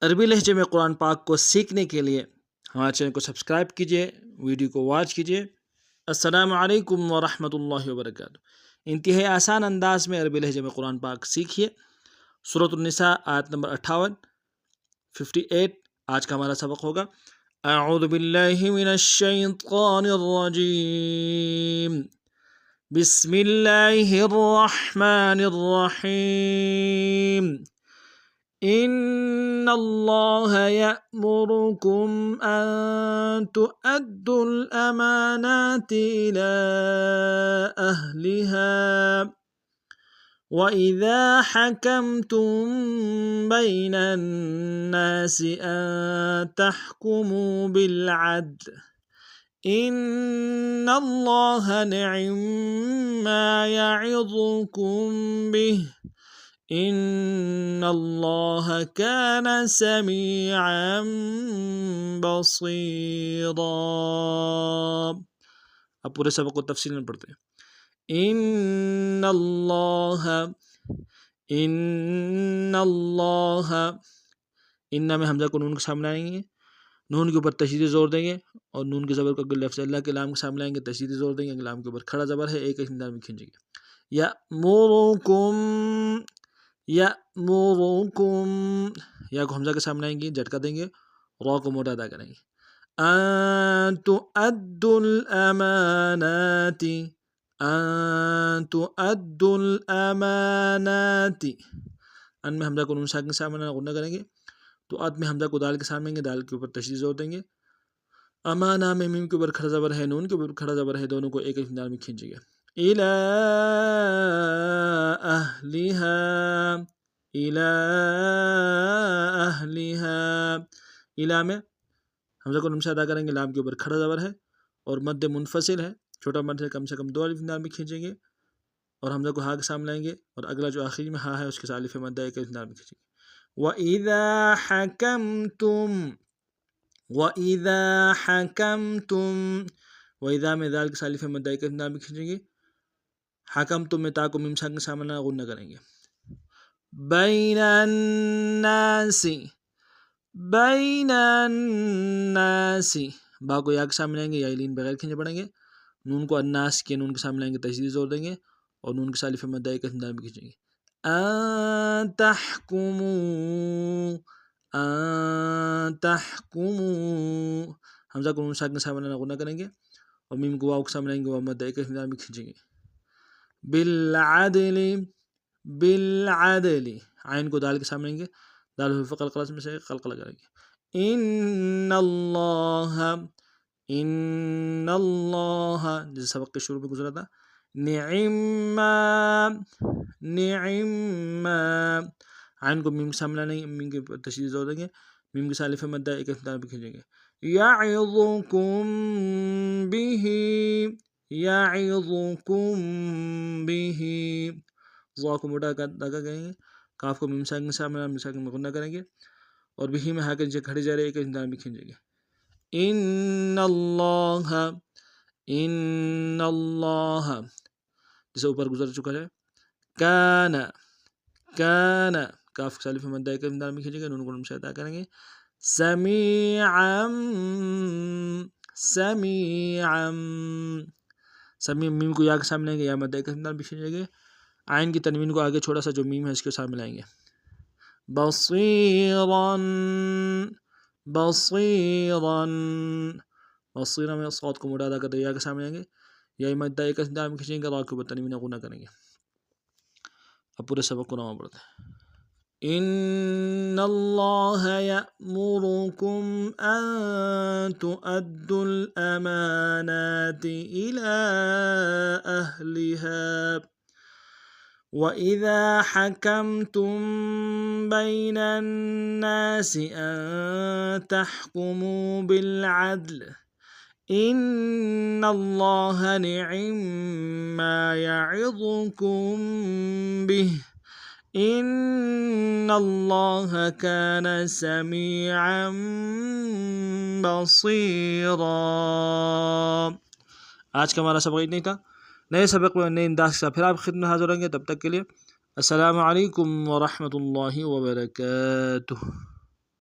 عربی لہجے میں قرآن پاک کو سیکھنے کے لیے ہمارے چینل کو سبسکرائب کیجیے، ویڈیو کو واچ کیجیے۔ السلام علیکم ورحمۃ اللہ وبرکاتہ۔ انتہائی آسان انداز میں عربی لہجے میں قرآن پاک سیکھیے۔ سورۃ النساء آیت نمبر 58 آج کا ہمارا سبق ہوگا۔ اعوذ باللہ من الشیطان الرجیم، بسم اللہ الرحمن الرحیم۔ ان اللہ یأمرکم ان تؤدوا الامانات الى اہلها وَإِذَا حَكَمْتُم بَيْنَ النَّاسِ أَن تَحْكُمُوا بِالْعَدْلِ إِنَّ اللَّهَ نِعِمَّا يَعِظُكُم بِهِ إِنَّ اللَّهَ كَانَ سَمِيعًا بَصِيرًا۔ اب پورے سبق کو تفصیل میں پڑھتے ہیں۔ ان اللہ ان میں حمزہ کو نون کے سامنے آئیں گے، نون کے اوپر تشدید زور دیں گے، اور نون کے زبر کو اگر لفظ اللہ کے لام کے سامنے آئیں گے تشدید زور دیں گے، اگر لام کے اوپر کھڑا زبر ہے ایک انداز میں کھینچیں گے۔ یأمرکم یا کو حمزہ کے سامنے آئیں گے، جھٹکا دیں گے، را کو موٹا ادا کریں گے۔ ان تؤدوا الامانات، ان تؤدوا الامانات، ان میں حمزہ کو نون ساکن کے سامنے غنہ کریں گے، تو اد میں حمزہ کو دال کے سامنے گے، دال کے اوپر تشدید زور دیں گے۔ امانہ میں میم کے اوپر کھڑا زبر ہے، نون کے اوپر کھڑا زبر ہے، دونوں کو ایک انداز میں کھینچیں گے۔ الی اہلہا، الی اہلہا، الی میں حمزہ کو نون سے ادا کریں گے، لام کے اوپر کھڑا زبر ہے اور مد منفصل ہے، چھوٹا مد ہے، کم سے کم 2 الف انداز میں کھینچیں گے، اور حمزہ کو ہا کے سامنے لائیں گے، اور اگلا جو آخری میں ہا ہے اس کے ساتھ الف مد ایک انداز میں کھینچیں گے۔ وَإِذَا حَكَمْتُم، وَإِذَا حَكَمْتُم، وَإِذَا میں ذال کے ساتھ الف مد ایک انداز میں کھینچیں گے۔ حَكَمْتُم میں تا کو میم ساکن کے سامنے غنہ کریں گے۔ بَيْنَ النَّاسِ، بَيْنَ النَّاسِ، با کو یا کے سامنے لائیں گے، یا لین بغیر کھینچے پڑیں گے، نون کو الناس کے نون کے سامنے لائیں گے، تشدید زور دیں گے، اور نون کے ساتھ الف مد ایک انداز میں کھینچیں گے۔ ان تحکموا، ان تحکموا، حمزہ کو نون ساکن کے سامنے غنہ کریں گے، اور میم کو واو کے سامنے لائیں گے، واو مد ایک انداز میں کھینچیں گے۔ بالعدل، بالعدل، عین کو دال کے سامنے لیں گے، دال حروف قلقلہ میں سے قلقلہ کریں گے۔ ان اللہ، ان اللہ، جیسے سبق کے شروع میں گزرا تھا، نعما، نعما، عین کو میم کے سامنے لیں گے، میم کے تشدید زور دیں گے، میم کے ساتھ الف مد ایک انداز میں کھینچیں گے۔ یعظکم بہ، یعظکم بہ، ضا کو موٹا ادا کریں گے، کاف کو میم ساکن کے سامنے میم ساکن میں غنہ کریں گے، اور بہی میں ہا کے نیچے کھڑے جا رہے ایک انداز میں کھینچیں گے۔ ان اللہ، ان اللہ، جسے اوپر گزر چکا ہے، کان، کان، کاف کے ساتھ الف مد ایک انداز میں کھینچیں گے، نون کو نون سے ادا کریں گے۔ سمیعا، سمیعا، سمیع میم کو یا کے سامنے لائیں گے، یا مد ایک انداز میں کھینچیں گے، عین کی تنوین کو آگے چھوٹا سا جو میم ہے اس کے سامنے لائیں گے۔ بصیرا، بصیرا، بصیرا میں صوت کو موٹا ادا کرتے یا کے سامنے لائیں گے، یا مد ایک انداز میں کھینچیں گے، را کے اوپر تنوین غنہ کریں گے۔ اب پورے سبق کو نام پڑھتے ہیں۔ ان اللہ یأمرکم ان تؤدوا الامانات الى اہلها وَإِذَا حَكَمْتُم بَيْنَ النَّاسِ أَن تَحْكُمُوا بِالْعَدْلِ إِنَّ اللَّهَ نِعِمَّا يَعِظُكُم بِهِ إِنَّ اللَّهَ كَانَ سَمِيعًا بَصِيرًا۔ آج کا ہمارا سبق اتنا ہی تھا۔ نئے سبق میں نئے انداز کے ساتھ پھر آپ خدمت حاضر ہوں گے، تب تک کے لیے السلام علیکم ورحمۃ اللہ وبرکاتہ۔